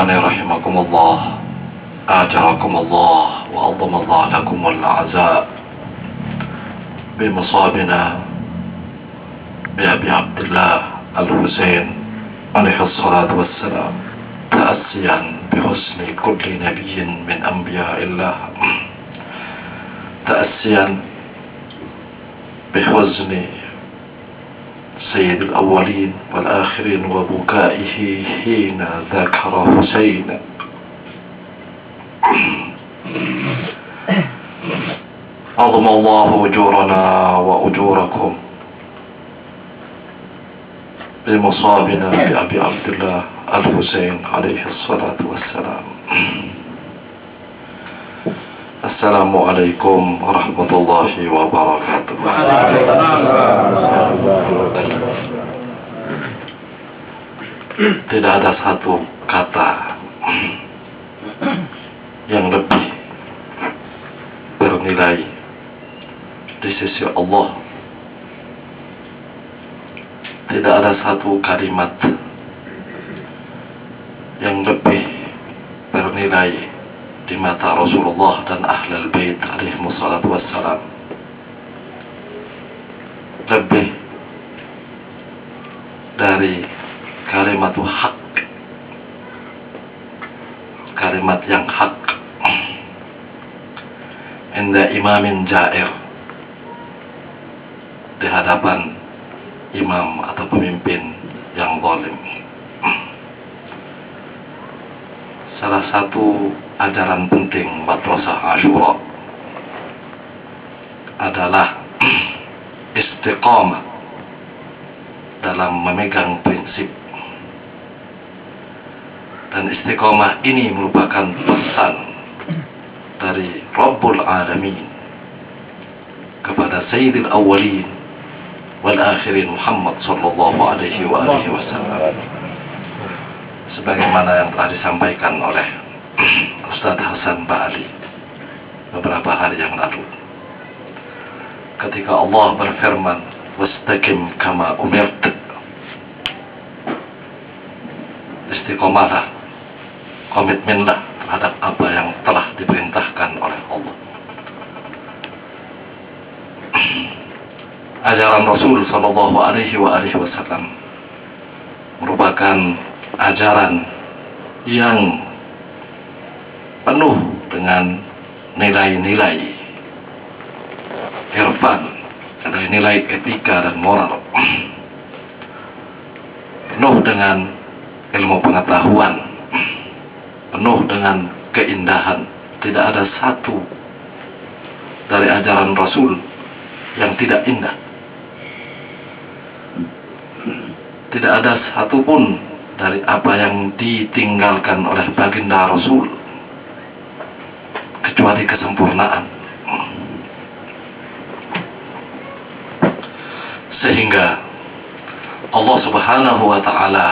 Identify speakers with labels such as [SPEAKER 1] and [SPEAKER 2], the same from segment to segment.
[SPEAKER 1] رحمكم الله آجركم الله وأضم الله لكم الأعزاء بمصابنا بأبي عبد الله الحسين عليه الصلاة والسلام، تأسيا بحسن كل نبي من أنبياء الله، تأسيا بحزن سيد الأولين والآخرين وبكائه حين ذكر حسين. عظم الله أجورنا وأجوركم بمصابنا بأبي عبد الله الحسين عليه الصلاة والسلام. السلام عليكم ورحمة الله وبركاته. Tidak ada satu kata yang lebih bernilai di sisi Allah. Tidak ada satu kalimat yang lebih bernilai di mata Rasulullah dan Ahlul Bait alaihi wassalatu wassalam, lebih dari kalimat hak, kalimat yang hak inda imamin jair, di hadapan imam atau pemimpin yang zalim. Salah satu ajaran penting Madrasah Asyura adalah istiqamah dalam memegang prinsip, dan istiqamah ini merupakan pesan dari Rabbul Alamin kepada Sayyidil Awwalin wal Akhirin Muhammad sallallahu alaihi wasallam, sebagaimana yang telah disampaikan oleh Ustaz Hasan Ba'ali beberapa hari yang lalu, ketika Allah berfirman, wastaqim kama umirt, istiqomahlah, komitmenlah terhadap apa yang telah diperintahkan oleh Allah. Ajaran Rasul sallallahu alaihi wasallam merupakan ajaran yang penuh dengan nilai-nilai irfan, nilai-nilai etika dan moral, penuh dengan ilmu pengetahuan, penuh dengan keindahan. Tidak ada satu dari ajaran Rasul yang tidak indah. Tidak ada satupun dari apa yang ditinggalkan oleh baginda Rasul kecuali kesempurnaan. Sehingga Allah Subhanahu wa ta'ala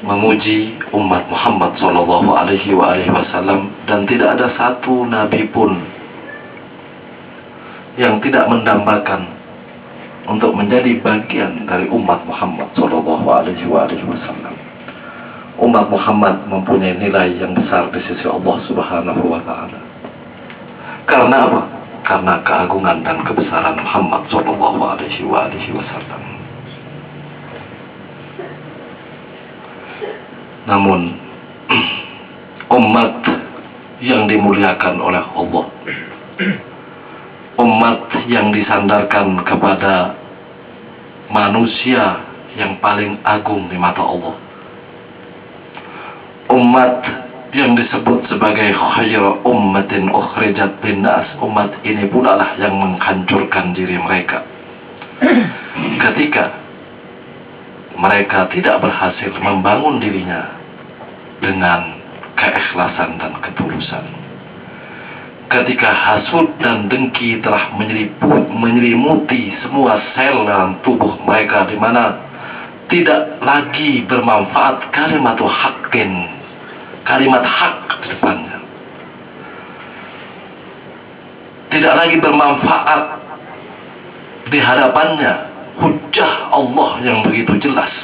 [SPEAKER 1] memuji umat Muhammad sallallahu alaihi wasallam, dan tidak ada satu nabi pun yang tidak mendambakan untuk menjadi bagian dari umat Muhammad sallallahu alaihi wasallam. Umat Muhammad mempunyai nilai yang besar di sisi Allah Subhanahu wa ta'ala. Karena apa? Karena keagungan dan kebesaran Muhammad sallallahu alaihi wasallam. Namun umat yang dimuliakan oleh Allah, umat yang disandarkan kepada manusia yang paling agung di mata Allah, umat yang disebut sebagai khairu ummatin ukhrijat linnas, umat ini pula lah yang menghancurkan diri mereka ketika mereka tidak berhasil membangun dirinya dengan keikhlasan dan ketulusan. Ketika hasud dan dengki telah menyelimuti semua sel dalam tubuh mereka, di mana tidak lagi bermanfaat kalimat haqqin, kalimat hak di depannya, tidak lagi bermanfaat di hadapannya hujjah Allah yang begitu jelas.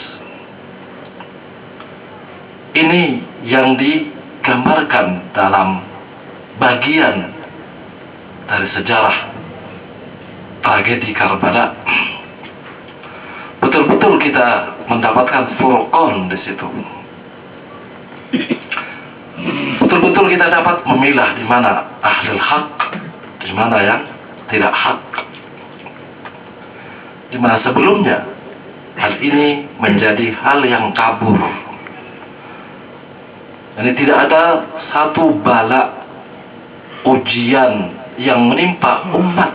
[SPEAKER 1] Ini yang digambarkan dalam bagian dari sejarah tragedi Karbala. Betul-betul kita mendapatkan furqan di situ. Betul-betul kita dapat memilah di mana ahlul haq, di mana yang tidak hak. Di mana sebelumnya hal ini menjadi hal yang kabur. Ini tidak ada satu bala ujian yang menimpa umat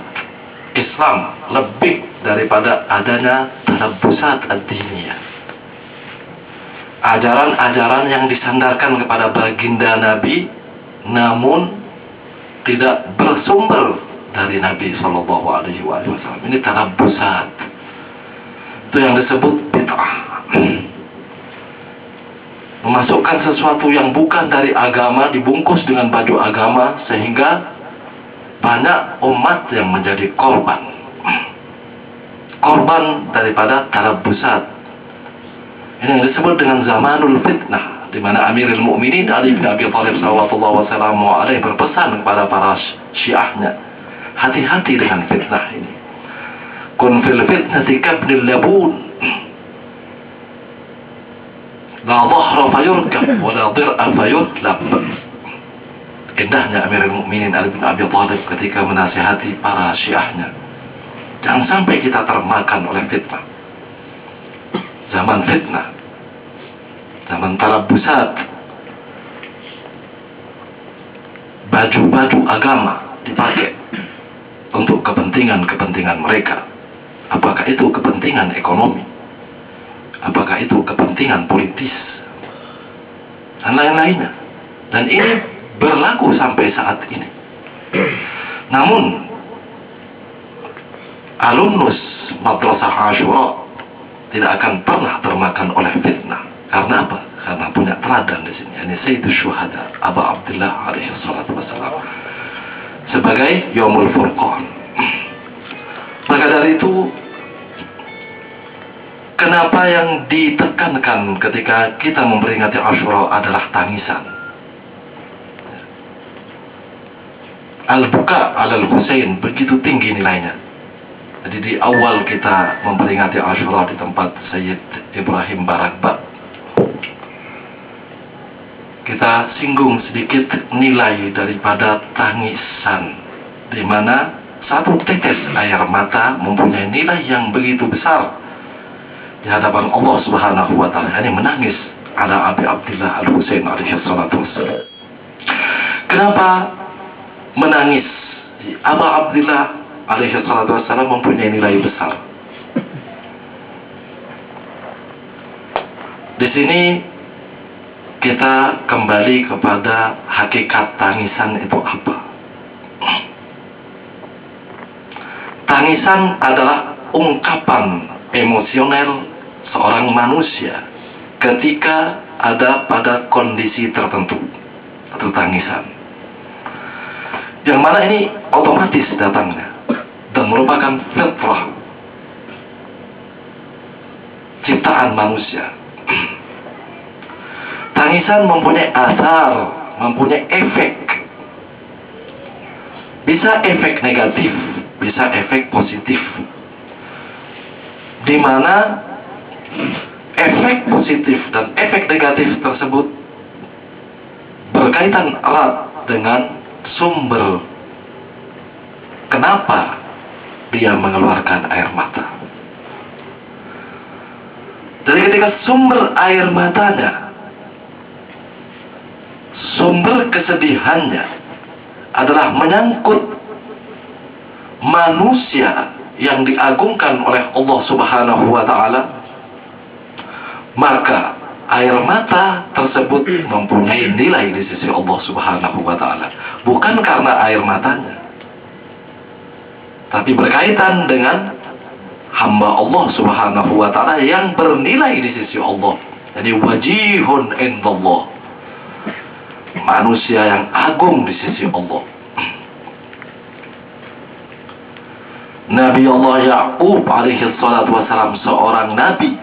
[SPEAKER 1] Islam lebih daripada adanya tarabbusat ad-diniyah. Ajaran-ajaran yang disandarkan kepada baginda Nabi namun tidak bersumber dari Nabi Shallallahu Alaihi Wasallam. Ini tarabbusat. Itu yang disebut bid'ah. Memasukkan sesuatu yang bukan dari agama dibungkus dengan baju agama sehingga banyak umat yang menjadi korban daripada tarabbusat. Ini yang disebut dengan zamanul fitnah, di mana Amirul Mukminin Ali bin Abi Thalib sallallahu alaihi berpesan kepada para syiahnya, hati-hati dengan fitnah ini. Kun fil fitnati kabnil labun, la dhahra fayurkab wa la dir'a fayutlab. Indahnya Amirul Mukminin Ali bin Abi Thalib ketika menasihati para syiahnya, jangan sampai kita termakan oleh fitnah. Zaman fitnah, zaman tarabbusat, baju-baju agama dipakai untuk kepentingan-kepentingan mereka. Apakah itu kepentingan ekonomi? Apakah itu kepentingan politis? Dan lain-lainnya. Dan ini berlaku sampai saat ini. Namun alumnus Madrasah Asyura tidak akan pernah termakan oleh fitnah. Karena apa? Karena punya teladan di sini. Ini Sayyidus Syuhada Abu Abdullah alaihi salatu wassalam sebagai Yaumul Furqan. Maka dari itu, kenapa yang ditekankan ketika kita memperingati Asyura adalah tangisan? Al-Buka alal Husain begitu tinggi nilainya. Jadi di awal kita memperingati Asyura di tempat Sayyid Ibrahim Barakbak, kita singgung sedikit nilai daripada tangisan, di mana satu tetes air mata mempunyai nilai yang begitu besar di hadapan Allah Subhanahu wa Ta'ala. Ini menangis ala Abi Abdullah Al-Husain alaihi salatu wassalam. Kenapa menangis? Abu Abdullah alaihi salatu wassalam mempunyai nilai besar. Di sini kita kembali kepada hakikat tangisan itu apa. Tangisan adalah ungkapan emosional seorang manusia ketika ada pada kondisi tertentu atau tangisan, yang mana ini otomatis datangnya dan merupakan fitrah ciptaan manusia. Tangisan mempunyai asar, mempunyai efek. Bisa efek negatif, bisa efek positif. Di mana efek positif dan efek negatif tersebut berkaitan erat dengan sumber kenapa dia mengeluarkan air mata. Jadi ketika sumber air matanya, sumber kesedihannya adalah menyangkut manusia yang diagungkan oleh Allah Subhanahu wa Ta'ala, maka air mata tersebut mempunyai nilai di sisi Allah Subhanahu wa Ta'ala. Bukan karena air matanya, tapi berkaitan dengan hamba Allah Subhanahu wa Ta'ala yang bernilai di sisi Allah. Jadi wajihun indallah, manusia yang agung di sisi Allah. Nabi Allah Ya'qub alaihi salatu wassalam, seorang nabi,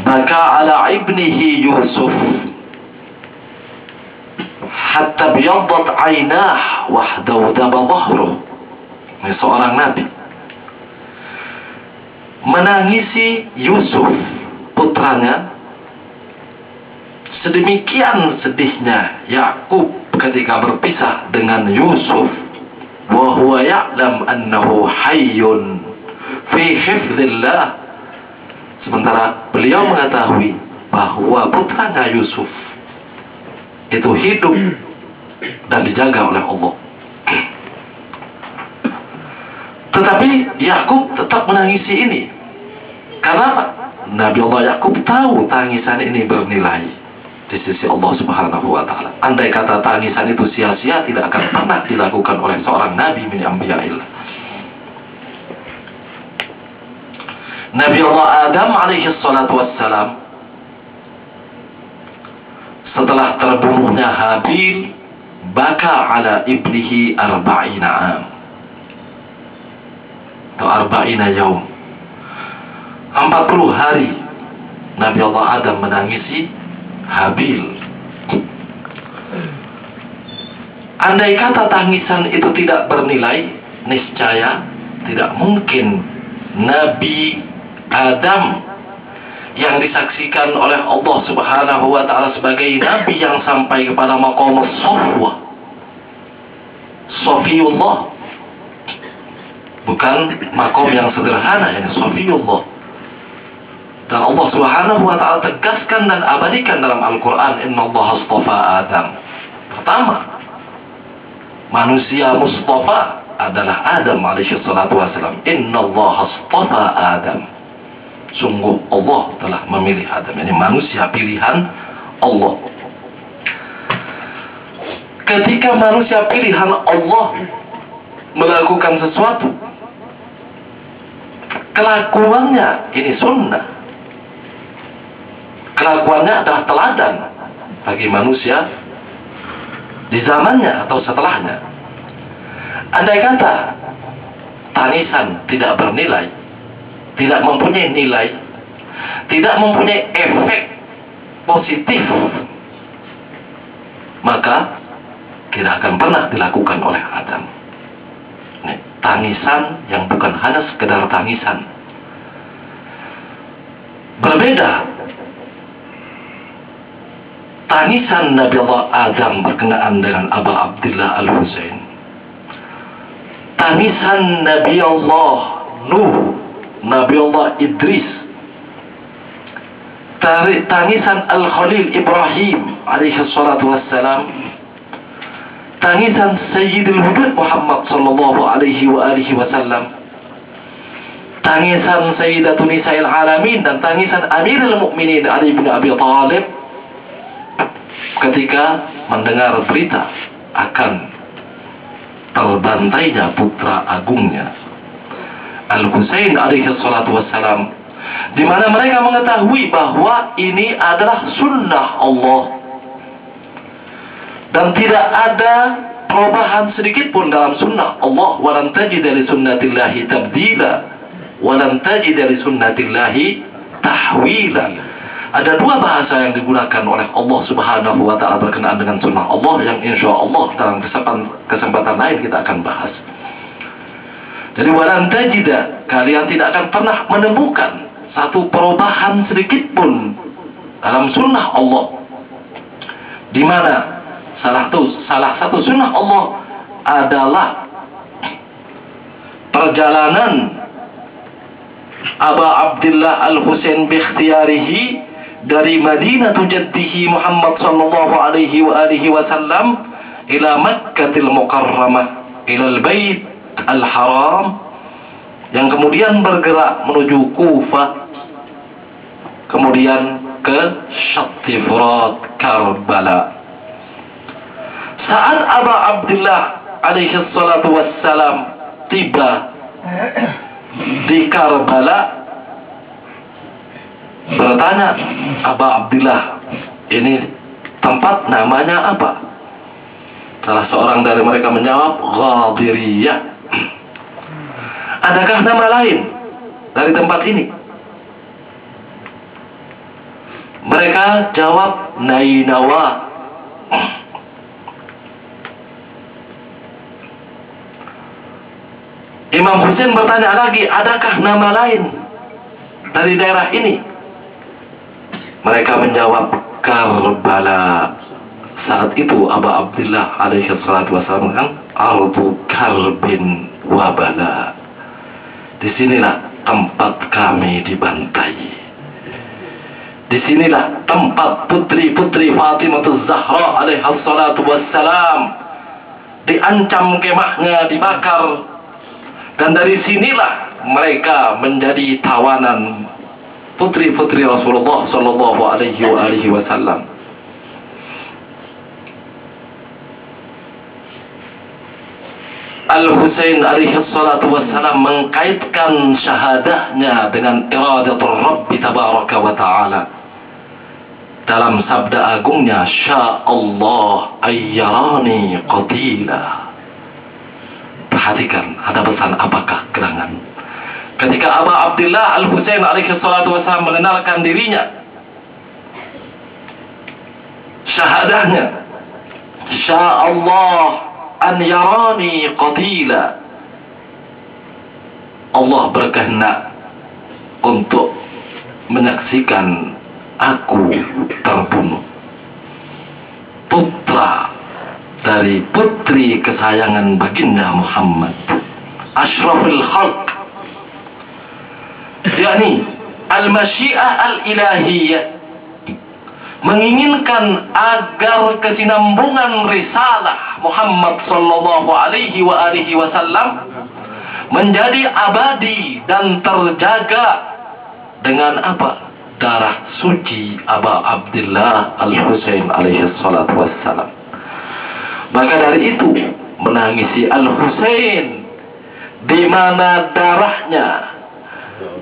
[SPEAKER 1] baka ala ibnihi Yusuf hatta biyaddat aynah wahdawdaba dhahruh. Ini seorang nabi menangisi Yusuf putranya. Sedemikian sedihnya Yakub ketika berpisah dengan Yusuf, wa huwa ya'lam annahu hayyun fi hifdzillah, sementara beliau mengetahui bahwa putranya Yusuf itu hidup dan dijaga oleh Allah. Tetapi Yakub tetap menangisi ini. Karena Nabi Allah Yakub tahu tangisan ini bernilai di sisi Allah Subhanahu wa ta'ala. Andai kata tangisan itu sia-sia, tidak akan pernah dilakukan oleh seorang nabi min anbiya'illah. Nabi Allah Adam alaihi salatu wassalam, setelah terbunuhnya Habil, baka ala ibnihi arba'ina am, atau arba'ina yaum, 40 hari Nabi Allah Adam menangisi Habil. Andai kata tangisan itu tidak bernilai, niscaya tidak mungkin Nabi Adam yang disaksikan oleh Allah Subhanahu wa ta'ala sebagai nabi yang sampai kepada maqam Safwa, Safiyullah, bukan maqam yang sederhana, ini Safiyullah. Dan Allah Subhanahu wa ta'ala tegaskan dan abadikan dalam Al-Quran, Inna Allah astafa Adam. Pertama, manusia mustafa adalah Adam alaihi salatu wassalam. Inna Allah astafa Adam. Sungguh Allah telah memilih Adam. Ini manusia pilihan Allah. Ketika manusia pilihan Allah melakukan sesuatu, kelakuannya ini sunnah. Kelakuannya adalah teladan bagi manusia di zamannya atau setelahnya. Andai kata tangisan tidak bernilai, tidak mempunyai nilai, tidak mempunyai efek positif, maka tidak akan pernah dilakukan oleh Adam. Ini tangisan yang bukan hanya sekedar tangisan. Berbeda tangisan Nabi Allah Adam berkenaan dengan Aba Abdillah Al-Husain. Tangisan Nabi Allah Nuh, Nabi Allah Idris, tangisan Al-Khalil Ibrahim alaihi salatu wassalam, tangisan Sayyidul Wujud Muhammad sallallahu alaihi wa alihi wasallam, tangisan Sayyidatun Nisa'il Alamin, dan tangisan Amirul Mukminin Ali bin Abi Thalib ketika mendengar berita akan terbantainya putra agungnya Al-Husain alaihi salatu wassalam, di mana mereka mengetahui bahwa ini adalah sunnah Allah dan tidak ada perubahan sedikit pun dalam sunnah Allah. Walan tajida li sunnatillahi tabdila walan tajida li sunnatillahi tahwila. Ada dua bahasa yang digunakan oleh Allah Subhanahu wa ta'ala berkenaan dengan sunnah Allah, yang insya Allah dalam kesempatan lain kita akan bahas. Jadi walan tajida, kalian tidak akan pernah menemukan satu perubahan sedikit pun dalam sunnah Allah, di mana salah satu sunnah Allah adalah perjalanan Aba Abdillah Al-Husain bikhtiyarihi dari Madinatu jaddihi Muhammad sallallahu alaihi wa alihi wasallam ila Makkatil Mukarramah, ila al-Bait al-Haram, yang kemudian bergerak menuju Kufah, kemudian ke Syatti Furat, Karbala. Saat Aba Abdillah alaihi salatu wassalam tiba di Karbala, bertanya Aba Abdillah, ini tempat namanya apa? Salah seorang dari mereka menjawab, Ghadiriyah. Adakah nama lain dari tempat ini? Mereka jawab Nainawa. Imam Husain bertanya lagi, adakah nama lain dari daerah ini? Mereka menjawab Karbala. Saat itu Abu Abdullah alaihi salatu wassalam kan, ardu karbin wabala. Disinilah tempat kami dibantai. Disinilah tempat putri-putri Fatimah Zahra alaihi salatu wassalam diancam kemahnya, dibakar. Dan dari sinilah mereka menjadi tawanan putri-putri Rasulullah sallallahu alaihi wasallam. Al-Husain alaihi salatu wassalam mengkaitkan syahadahnya dengan iradatul Rabbi tabaraka wa ta'ala dalam sabda agungnya, Sya'allah ayyarani qatila. Perhatikan, ada pesan apakah gerangan ketika Abu Abdullah Al-Husain alaihi salatu wassalam mengenalkan dirinya, syahadahnya, Sya'allah an yarani qatila. Allah berkehendak untuk menyaksikan aku terbunuh, putra dari putri kesayangan baginda Muhammad, asyrafil khalq, yakni al-masyiah al-ilahiyah, menginginkan agar kesinambungan risalah Muhammad sallallahu alaihi wasallam menjadi abadi dan terjaga dengan apa? Darah suci Abu Abdullah Al-Husain alaihi salatu wassalam. Maka dari itu menangisi Al-Husain di mana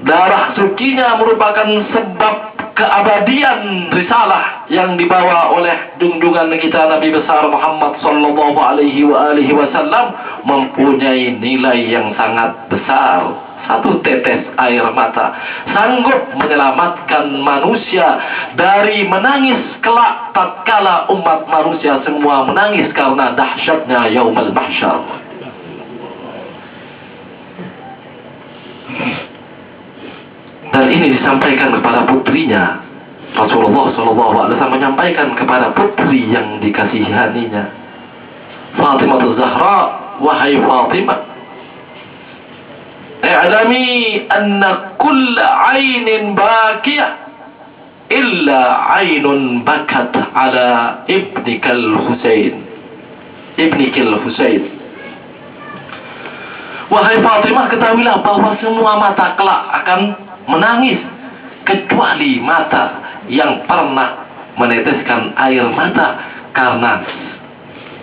[SPEAKER 1] darah sucinya merupakan sebab keabadian risalah yang dibawa oleh junjungan kita Nabi besar Muhammad sallallahu alaihi wasallam mempunyai nilai yang sangat besar. Satu tetes air mata sanggup menyelamatkan manusia dari menangis kelak tatkala umat manusia semua menangis karena dahsyatnya yaumul mahsyar. Dan ini disampaikan kepada putrinya. Rasulullah SAW menyampaikan kepada putri yang dikasihaninya, Fatimah Zahra, wahai Fatimah, i'lami anna kulla aynin bakiyah illa aynun bakat ala ibnikal Husain. Wahai Fatimah, ketahuilah bahwa semua mata kelak akan menangis kecuali mata yang pernah meneteskan air mata karena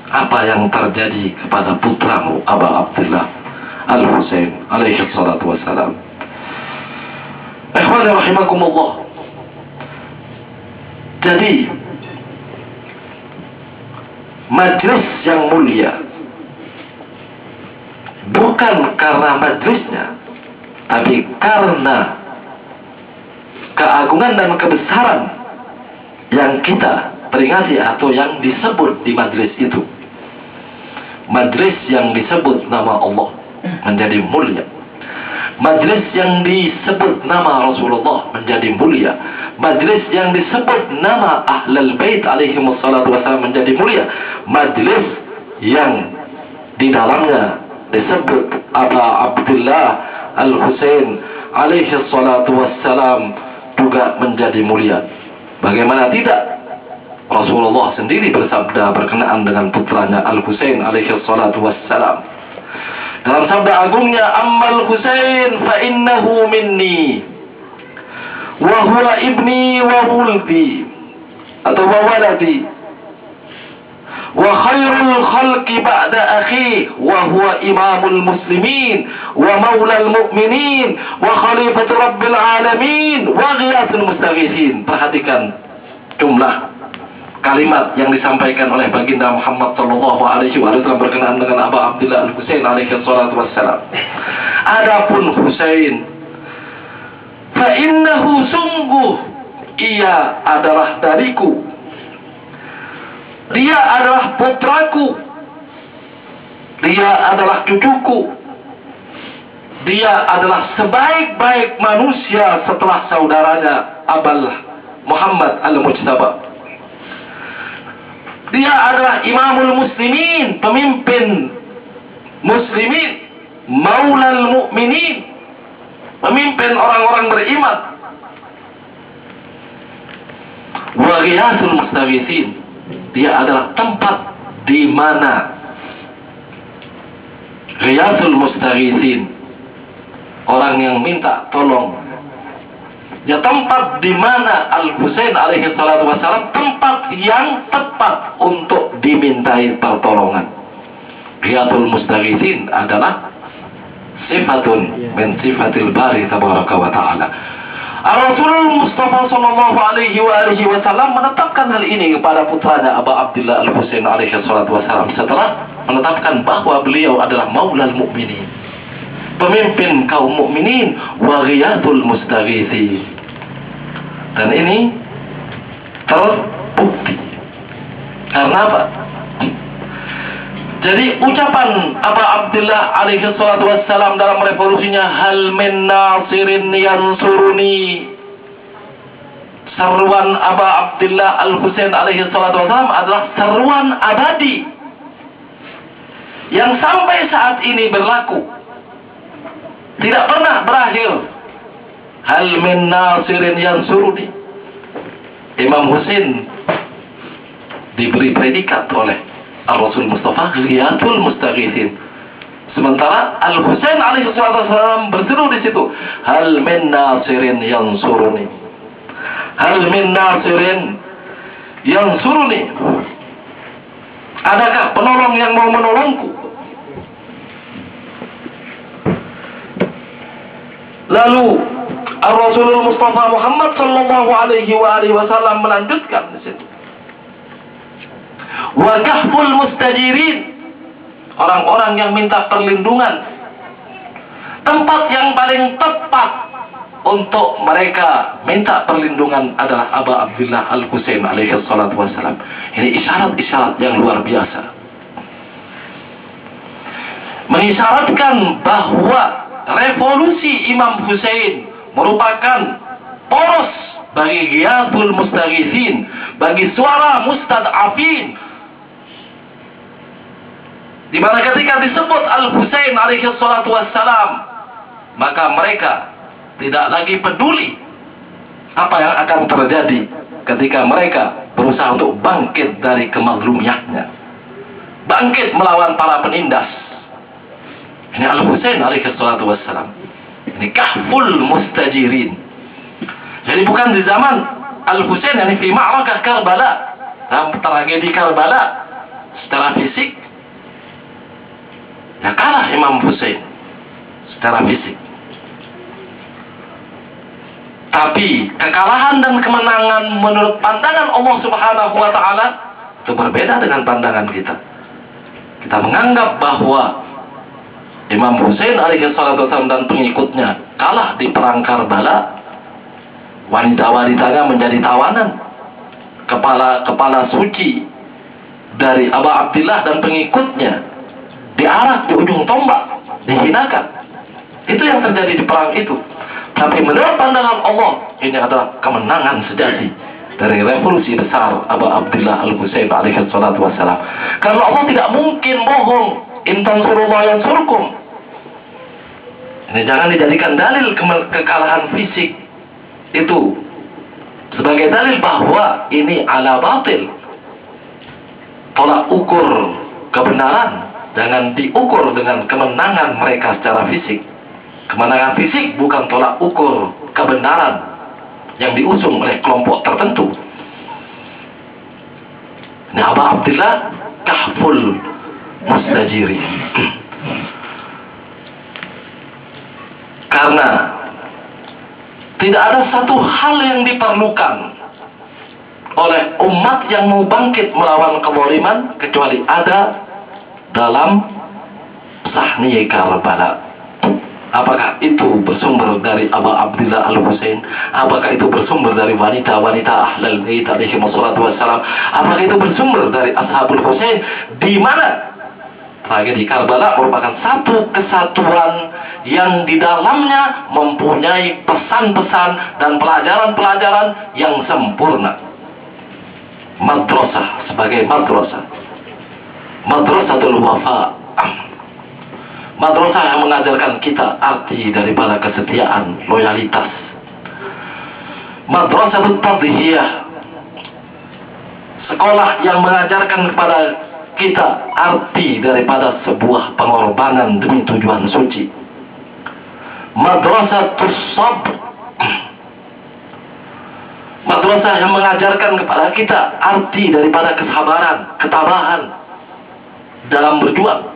[SPEAKER 1] apa yang terjadi kepada putramu Abu Abdullah Al-Husain alaihi salatu wassalam. Ikhwani rahimakumullah. Jadi majlis yang mulia bukan karena majlisnya, tapi karena keagungan dan kebesaran yang kita peringati atau yang disebut di majlis itu. Majlis yang disebut nama Allah menjadi mulia. Majlis yang disebut nama Rasulullah menjadi mulia. Majlis yang disebut nama Ahlul Bait alaihi wassalatu wassalam menjadi mulia. Majlis yang di dalamnya disebut Abu Abdullah Al-Husain alaihi salatu wassalam juga menjadi mulia. Bagaimana tidak? Rasulullah sendiri bersabda berkenaan dengan putranya Al-Husain alaihi salatu wassalam. Dalam sabda agungnya, ammal Husain fa innahu minni wa huwa ibni wa wuldi atau wa waladi wa khairul khalqi ba'da akhi wa huwa imamul muslimin wa maulal mu'minin wa khalifatu rabbil alamin wa ghiyathul mustaghisin. Perhatikan jumlah kalimat yang disampaikan oleh baginda Muhammad sallallahu alaihi wasallam berkenaan dengan Abu Abdullah Al-Husain alaihi salatu wassalam. Adapun Husain, fa innahu sungguh ia adalah dariku, dia adalah putraku, dia adalah cucuku, dia adalah sebaik-baik manusia setelah saudaranya Abul Muhammad al-Mujtaba. Dia adalah imamul muslimin, pemimpin muslimin, maulal mu'minin, pemimpin orang-orang beriman. Wa ghiyathul mustaghithin, dia adalah tempat di mana ghiyathul mustaghithin, orang yang minta tolong. Ya, tempat di mana Al-Husain alaihi salatu wassalam, tempat yang tepat untuk dimintai pertolongan. Ghiyathul mustaghithin adalah sifatun min sifatil bari tabaraka wa ta'ala. Rasul Mustafa sallallahu alaihi wasallam menetapkan hal ini kepada putranya Abu Abdullah Al-Husain alaihi salatu wassalam setelah menetapkan bahwa beliau adalah maulal mu'minin, pemimpin kaum mukminin, wa ghiyathul mustaghithin. Dan ini terbukti. Karena apa? Jadi ucapan Abu Abdullah alaihi salatu wassalam dalam revolusinya, hal min nasirin yansuruni, seruan Abu Abdullah Al-Husain alaihi salatu wassalam adalah seruan abadi yang sampai saat ini berlaku, tidak pernah berakhir. Hal min nasirin yansuruni. Imam Husain diberi predikat oleh Rasul Mustafa ghiyathul mustaghithin. Sementara Al-Husain alaihi wasallam berseru di situ, hal min nasirin yansuruni. Hal min nasirin yansuruni. Adakah penolong yang mau menolongku? Lalu Rasulullah Mustafa Muhammad sallallahu alaihi wasallam melanjutkan di situ. Wa kahful mustajirin, orang-orang yang minta perlindungan. Tempat yang paling tepat untuk mereka minta perlindungan adalah Abu Abdullah Al-Husain alaihi salatu wassalam. Ini isyarat-isyarat yang luar biasa, mengisyaratkan bahwa revolusi Imam Husain merupakan poros bagi ghiyathul mustaghithin, bagi suara mustad'afin, di mana ketika disebut Al-Husain alaihi salatu wassalam, maka mereka tidak lagi peduli apa yang akan terjadi ketika mereka berusaha untuk bangkit dari kemazlumiannya, bangkit melawan para penindas. Ini Al-Husain alaihi salatu wassalam. Ini kahful mustajirin. Jadi bukan di zaman Al-Husain, yang di ma'rakah Karbala, dalam tragedi Karbala, secara fisik ya kalah Imam Husain secara fisik. Tapi kekalahan dan kemenangan menurut pandangan Allah Subhanahu wa ta'ala itu berbeda dengan pandangan kita. Kita menganggap bahwa Imam Husain alaihi salatu wasallam dan pengikutnya kalah di perang Karbala. Wanita-wanitanya menjadi tawanan. Kepala suci dari Abu Abdullah dan pengikutnya diarak di ujung tombak, dihinakan. Itu yang terjadi di perang itu. Tapi menurut pandangan Allah, ini adalah kemenangan sejati dari revolusi besar Abu Abdullah Al-Husain alaihi salatu wassalam. Karena Allah tidak mungkin bohong. In tansurullah yansurkum. Ini jangan dijadikan dalil kekalahan fisik itu sebagai dalil bahwa ini ala batil. Tolak ukur kebenaran jangan diukur dengan kemenangan mereka secara fisik. Kemenangan fisik bukan tolak ukur kebenaran yang diusung oleh kelompok tertentu. Ini Abu Abdullah kahful mustajiri. Karena tidak ada satu hal yang diperlukan oleh umat yang mau bangkit melawan kezaliman kecuali ada dalam sahni Karbala. Apakah itu bersumber dari Abu Abdillah Al-Husain? Apakah itu bersumber dari wanita-wanita Ahlul Bait alaihi wassalatu wassalam? Apakah itu bersumber dari Ashabul Husain? Di mana tragedi Karbala merupakan satu kesatuan yang di dalamnya mempunyai pesan-pesan dan pelajaran-pelajaran yang sempurna. Madrasah sebagai madrasah, madrasatul wafa, madrasah yang mengajarkan kita arti daripada kesetiaan, loyalitas. Madrasatul tadhiyah, sekolah yang mengajarkan kepada kita arti daripada sebuah pengorbanan demi tujuan suci. Madrasatul sabr, madrasah yang mengajarkan kepada kita arti daripada kesabaran, ketabahan dalam berjuang.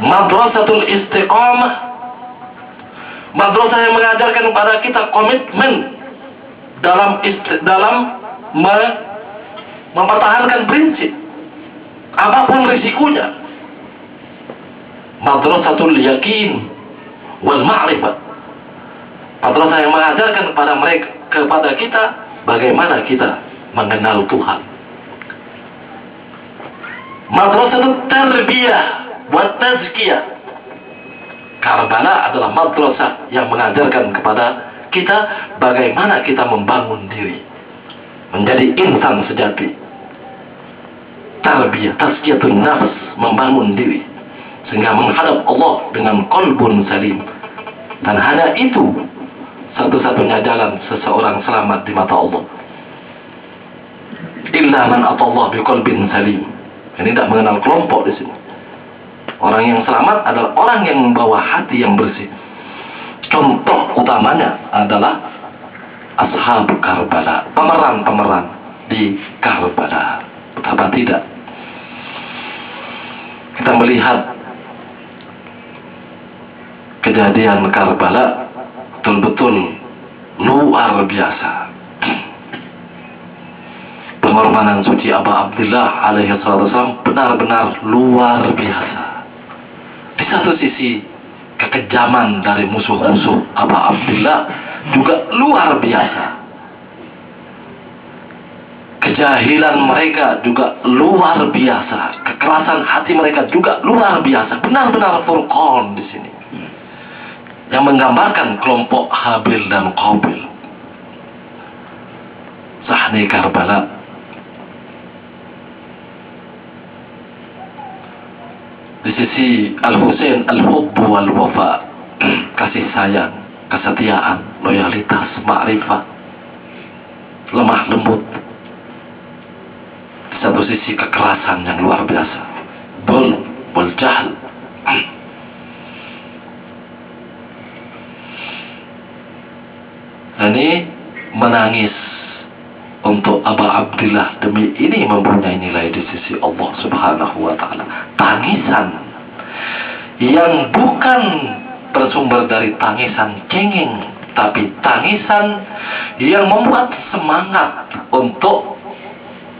[SPEAKER 1] Madrasatul istiqamah, madrasah yang mengajarkan kepada kita komitmen dalam mempertahankan prinsip apapun risikonya. Madrasatul yakin wal ma'rifah, madrasah yang mengajarkan kepada kita bagaimana kita mengenal Tuhan. Madrasatul tarbiyah wa tazkiyah, Karbala adalah madrasah yang mengajarkan kepada kita bagaimana kita membangun diri menjadi insan sejati. Tarbiyah, tazkiyatun nafs, membangun diri sehingga menghadap Allah dengan qalbun salim. Dan hanya itu satu-satunya jalan seseorang selamat di mata Allah. Illa man atallah biqalbin salim. Ini tidak mengenal kelompok di sini. Orang yang selamat adalah orang yang membawa hati yang bersih. Contoh utamanya adalah Ashab Karbala, pemeran-pemeran di Karbala. Betapa tidak kita melihat kejadian Karbala betul-betul luar biasa. Pengorbanan suci Abu Abdillah alaihi wasallam benar-benar luar biasa. Di satu sisi kekejaman dari musuh-musuh Abu Abdillah juga luar biasa. Kejahilan mereka juga luar biasa. Kekerasan hati mereka juga luar biasa. Benar-benar furqan di sini, yang menggambarkan kelompok Habil dan Qabil. Sahne Karbala. Di sisi Al-Husain, al-hubbu wal-wafa, kasih sayang, kesetiaan, loyalitas, ma'rifat, lemah lembut. Di satu sisi kekerasan yang luar biasa, bul jahl. Ini menangis untuk Abu Abdillah demi ini mempunyai nilai di sisi Allah Subhanahu wa ta'ala. Tangisan yang bukan bersumber dari tangisan cengeng, tapi tangisan yang membuat semangat untuk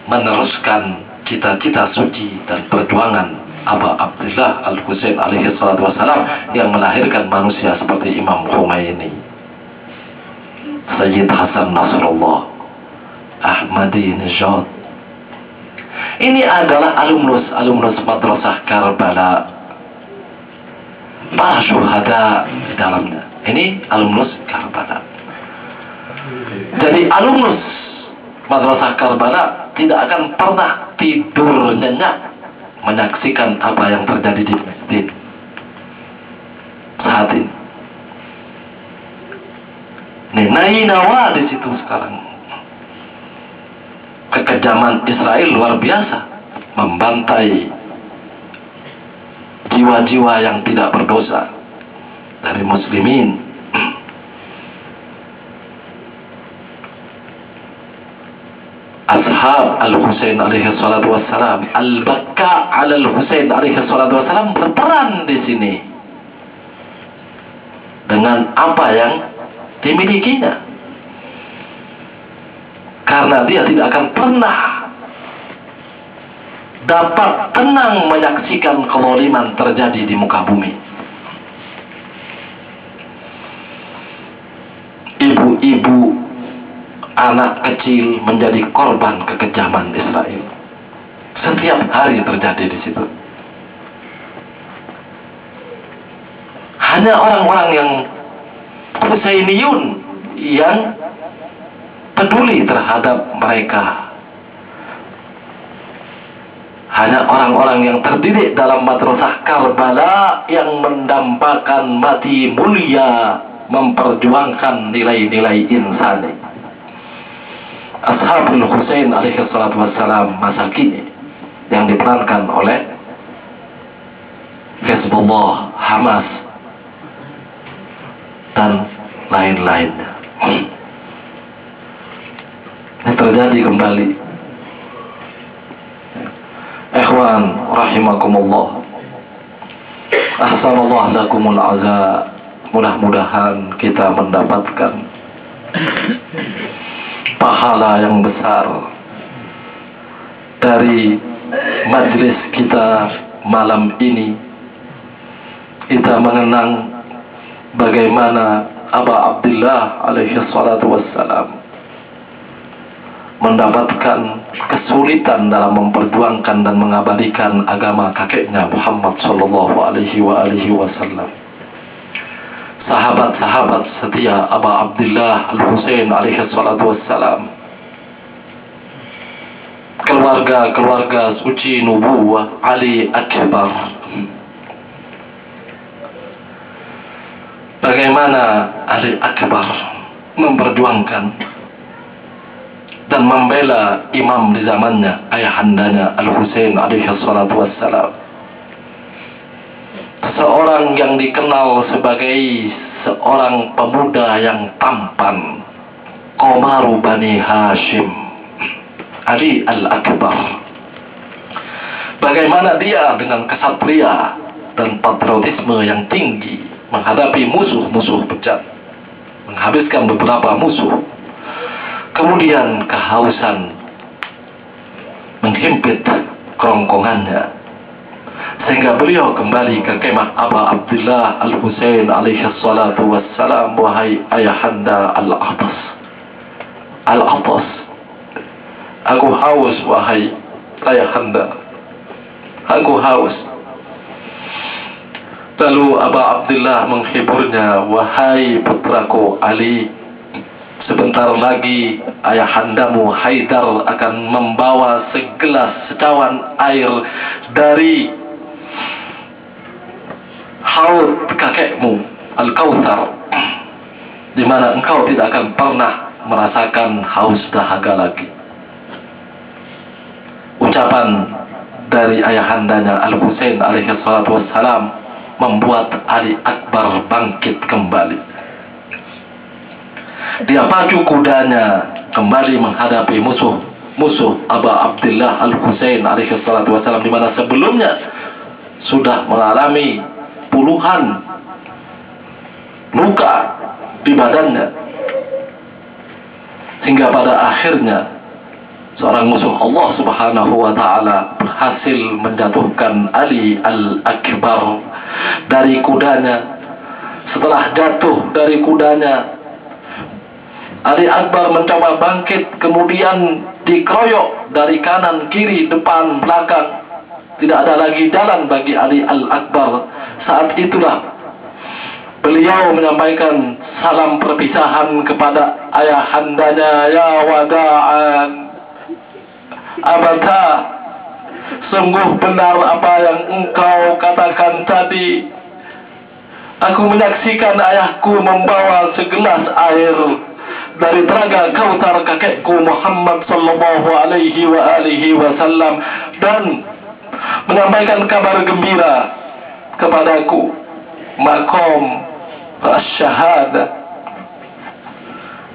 [SPEAKER 1] meneruskan cita-cita suci dan perjuangan Abu Abdillah Al-Husain alaihi salatu wassalam yang melahirkan manusia seperti Imam Khomeini, Sayyid Hasan Nasrullah, Ahmadinejad. Ini adalah alumnus madrasah Karbala, para syuhada di dalamnya. Ini alumnus Karbala. Jadi alumnus madrasah Karbala tidak akan pernah tidur nyenyak menyaksikan apa yang terjadi di masjid saat ini. Nainawa di situ sekarang. Kekejaman Israel luar biasa, membantai jiwa-jiwa yang tidak berdosa dari muslimin. Ashab Al-Husain alaihi salatu wassalam, Al-Bakka ala Al-Husain alaihi salatu wassalam berperan di sini dengan apa yang dimilikinya. Karena dia tidak akan pernah dapat tenang menyaksikan kezaliman terjadi di muka bumi. anak kecil menjadi korban kekejaman Israel. Setiap hari terjadi di situ. Hanya orang-orang yang Husainiyun yang peduli terhadap mereka. Hanya orang-orang yang terdidik dalam madrasah Karbala yang mendambakan mati mulia, memperjuangkan nilai-nilai insani. Ashabul Husain alaihi salatu wassalam masa kini yang diperankan oleh Hizbullah, Hamas, dan lain-lainnya. Ini terjadi kembali. Ikhwan rahimakumullah, ahsanallah lakumul azza. Mudah-mudahan kita mendapatkan pahala yang besar dari majlis kita malam ini. Kita mengenang bagaimana Aba Abdullah alaihi salatu wassalam mendapatkan kesulitan dalam memperjuangkan dan mengabadikan agama kakeknya Muhammad sallallahu alaihi wasallam. Sahabat-sahabat setia Aba Abdullah Al-Husain alaihi salatu wassalam, keluarga suci nubuwah Ali Akbar, bagaimana Ali Akbar memperjuangkan dan membela imam di zamannya, ayahandanya Al-Husain alaihi salatu wassalam. Seorang yang dikenal sebagai seorang pemuda yang tampan, Qomaru Bani Hashim, Ali Al-Akbar. Bagaimana dia dengan kesatria dan patriotisme yang tinggi menghadapi musuh-musuh bejat, menghabiskan beberapa musuh. Kemudian kehausan menghimpit kerongkongannya, sehingga beliau kembali ke kemah Aba Abdullah Al-Husain alaihi salatu wassalam. Wahai ayahanda Al-Atas, Al-Atas, aku haus wahai ayahanda, aku haus. Lalu Aba Abdullah menghiburnya, wahai putraku Ali, sebentar lagi ayahandamu Haidar akan membawa secawan air dari haud kakekmu Al-Kautsar, di mana engkau tidak akan pernah merasakan haus dahaga lagi. Ucapan dari ayahandanya Al-Husain alaihi salatu wassalam membuat Ali Akbar bangkit kembali. Dia pacu kudanya kembali menghadapi musuh Aba Abdullah Al-Husain alaihi salatu wassalam, di mana sebelumnya sudah mengalami puluhan luka di badannya, hingga pada akhirnya seorang musuh Allah subhanahu wa ta'ala berhasil menjatuhkan Ali Al-Akbar dari kudanya. Setelah jatuh dari kudanya, Ali Akbar mencoba bangkit, kemudian dikeroyok dari kanan, kiri, depan, belakang. Tidak ada lagi jalan bagi Ali Al-Akbar. Saat itulah beliau menyampaikan salam perpisahan kepada ayahandanya, ya wada'an abata, sungguh benar apa yang engkau katakan tadi. Aku menyaksikan ayahku membawa segelas air dari telaga Kautsar kakekku Muhammad sallallahu alaihi wasallam dan menyampaikan kabar gembira kepadaku, makom asy-syahadah.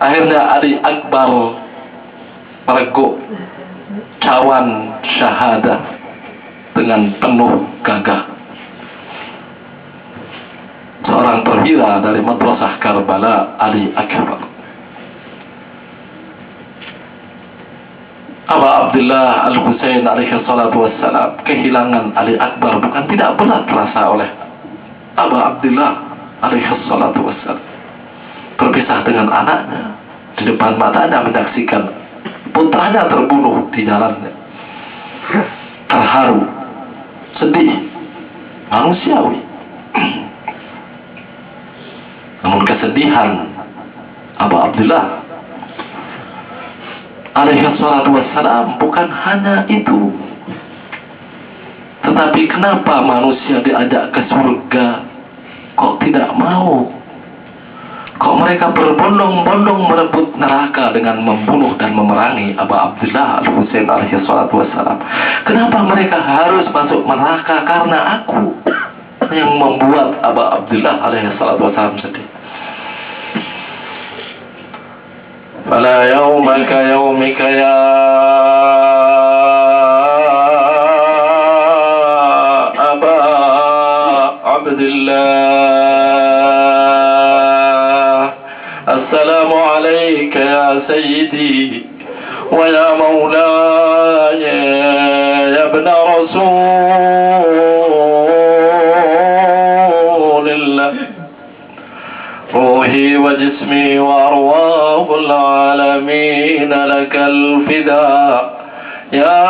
[SPEAKER 1] Akhirnya Ali Akbar mereguk cawan syahadah dengan penuh gagah. Seorang perwira dari madrasah Karbala, Ali Akbar. Aba Abdullah Al-Husain alaihi salatu wassalam, kehilangan Ali Akbar bukan tidak berat terasa oleh Aba Abdullah alaihi salatu wassalam. Berpisah dengan anaknya, di depan matanya menyaksikan putranya terbunuh di jalannya. Terharu, sedih, manusiawi. Namun kesedihan Abu Abdullah alaihi salatu wassalam bukan hanya itu. Tetapi kenapa manusia diajak ke surga kok tidak mau? Kok mereka berbondong-bondong merebut neraka dengan membunuh dan memerangi Abu Abdullah Al-Husain alaihi salatu wassalam? Kenapa mereka harus masuk neraka karena aku? Yang membuat Abu Abdullah alaihi salatu wassalam sedih. Fala yaumaka yaumika ya Aba Abdullah, assalamu alayka ya sayyidi wa ya mawlaya ya ibn rasulillah, روحي وجسمي وأرواح العالمين لك الفداء يا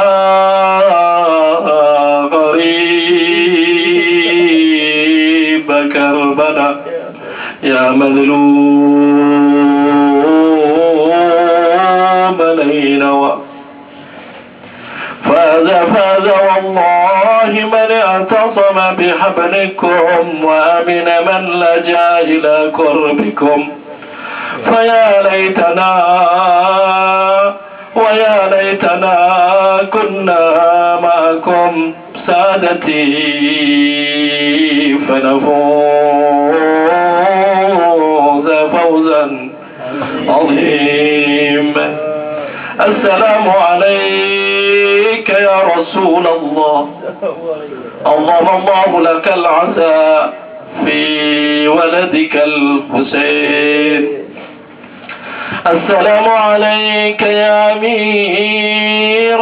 [SPEAKER 1] غريب كربنا يا مظلوم نينوى. فاز والله من اعتصم بحبلكم وأمن من لجأ إلى قربكم. فيا ليتنا ويا ليتنا كنا معكم سادتي فنفوز فوزا عظيما. السلام عليك يا رسول الله، اللهم الله لك العزاء في ولدك الحسين. السلام عليك يا أمير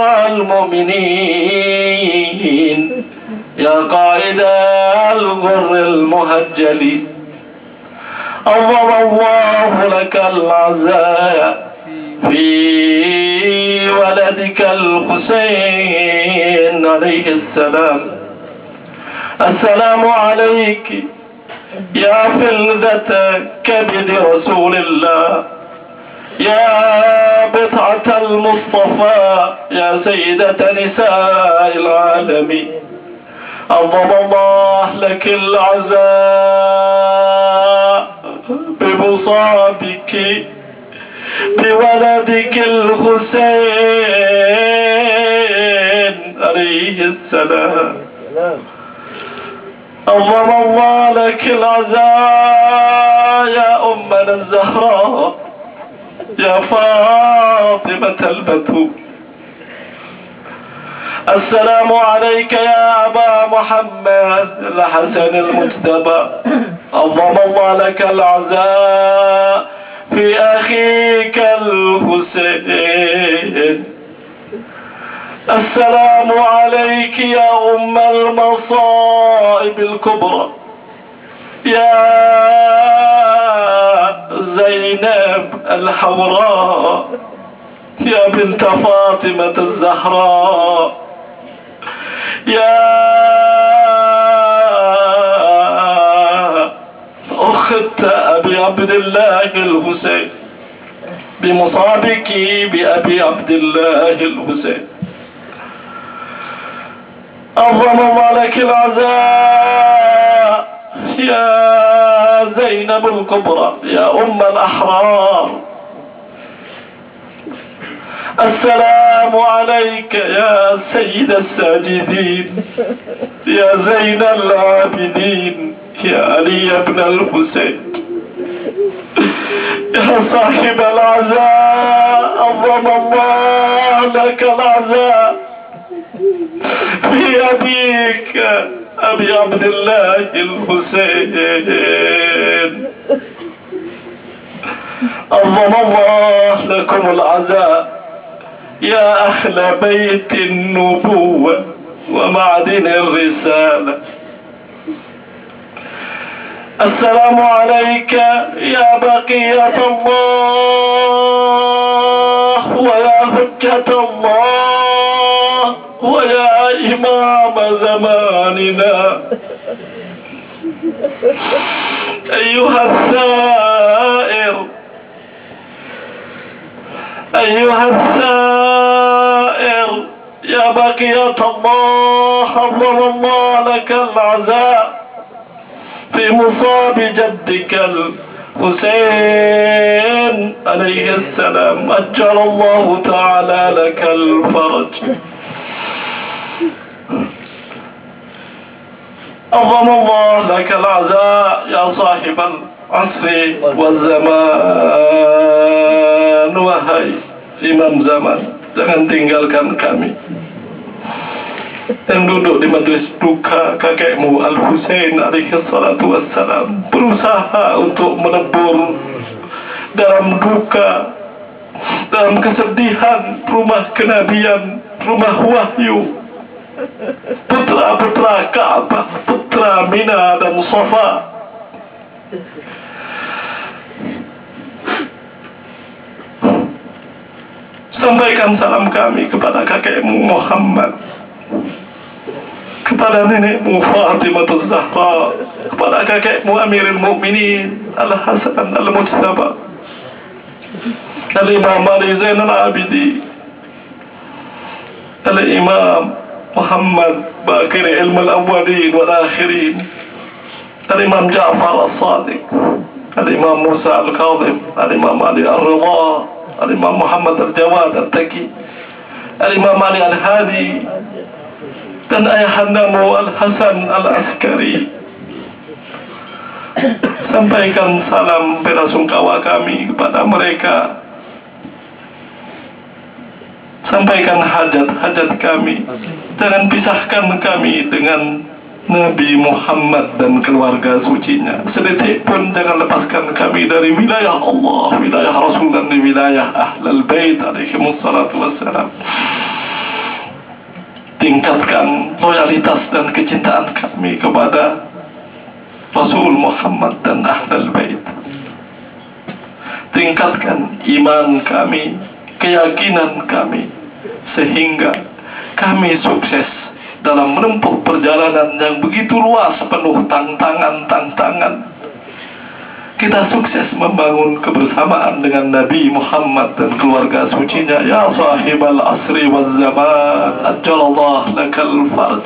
[SPEAKER 1] المؤمنين يا قائد الغر المهجلين. اللهم الله لك العزاء في ولدك الحسين عليه السلام. السلام عليك يا فلذة كبد رسول الله يا بضعة المصطفى يا سيدة نساء العالمين. اللهم الله لك العزاء بمصابك بولدك الحسين عليه السلام. اللهم الله لك العزاء يا أمنا الزهراء يا فاطمة البتول. السلام عليك يا أبا محمد الحسن المجتبى. اللهم الله لك العزاء في أخيك الحسين. السلام عليك يا أم المصائب الكبرى يا زينب الحوراء يا بنت فاطمة الزهراء يا أخت أبي عبد الله الحسين بمصابك بأبي عبد الله الحسين. اللهم لك العزاء يا زينب الكبرى يا أم الأحرار. السلام عليك يا سيد الساجدين يا زين العابدين يا علي بن الحسين يا صاحب العزاء. اللهم الله لك العزاء في أبيك أبي عبد الله الحسين. اللهم الله لكم العزاء يا أهل بيت النبوة ومعدن الرسالة السلام عليك يا بقية الله ويا حجة الله ويا إمام زماننا أيها السائر يا بقية الله حرم الله لك العزاء في مصاب جدك الحسين عليه السلام أجل الله تعالى لك الفرج عظم الله لك العزاء يا صاحب العصر والزمان. Wahai Imam Zaman, jangan tinggalkan kami yang duduk di majlis duka kakekmu Al-Husain alaihi salatu wassalam, berusaha untuk menebur dalam duka, dalam kesedihan rumah kenabian, rumah wahyu, putra-putra Ka'bah, putra Mina dan Safa. Sampaikan salam kami kepada kakekmu Muhammad, kepada nenekmu Fatimah Zahra, kepada kakekmu Amirul Mukminin Al-Hasan Al-Mujtaba, Al-Imam Ali Zainal Abidin, Al-Imam Muhammad Baqir Ilm Al-Awwalin Wal-Akhirin, Al-Imam Ja'far As-Sadiq, Al-Imam Musa Al-Kadhim, Al-Imam Ali Ar-Ridha, Al-Imam Muhammad Al-Jawad Al-Taqi, Al-Imam Ali Al-Hadi, dan ayahandamu Al-Hasan Al-Askari. Sampaikan salam bela sungkawa kami kepada mereka. Sampaikan hajat-hajat kami. Jangan pisahkan kami dengan Nabi Muhammad dan keluarga sucinya. Sedetik pun jangan lepaskan kami dari wilayah Allah, wilayah Rasul dan wilayah Ahlul Bait alaihimussalatu wassalam. Tingkatkan loyalitas dan kecintaan kami kepada Rasul Muhammad dan Ahlul Bait. Tingkatkan iman kami, keyakinan kami, sehingga kami sukses dalam menempuh perjalanan yang begitu luas penuh tantangan-tantangan. Kita sukses membangun kebersamaan dengan Nabi Muhammad dan keluarga sucinya. Ya sahibal asri wal zaman, ajjalallah lakal farj.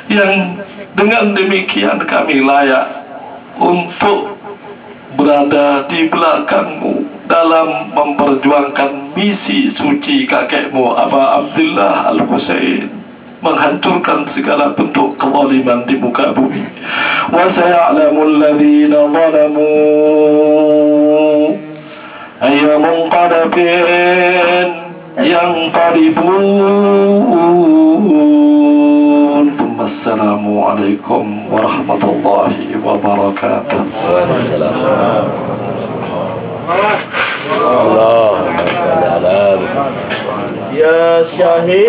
[SPEAKER 1] Yang dengan demikian kami layak untuk berada di belakangmu dalam memperjuangkan misi suci kakekmu Aba Abdullah Al-Husain, menghancurkan segala bentuk kezaliman di muka bumi. Wa saya'lamul ladzina zalamu ayya munqalabin yanqalibun. Assalamu alaikum warahmatullahi wabarakatuh.
[SPEAKER 2] Allahumma shalli ala ya syahid.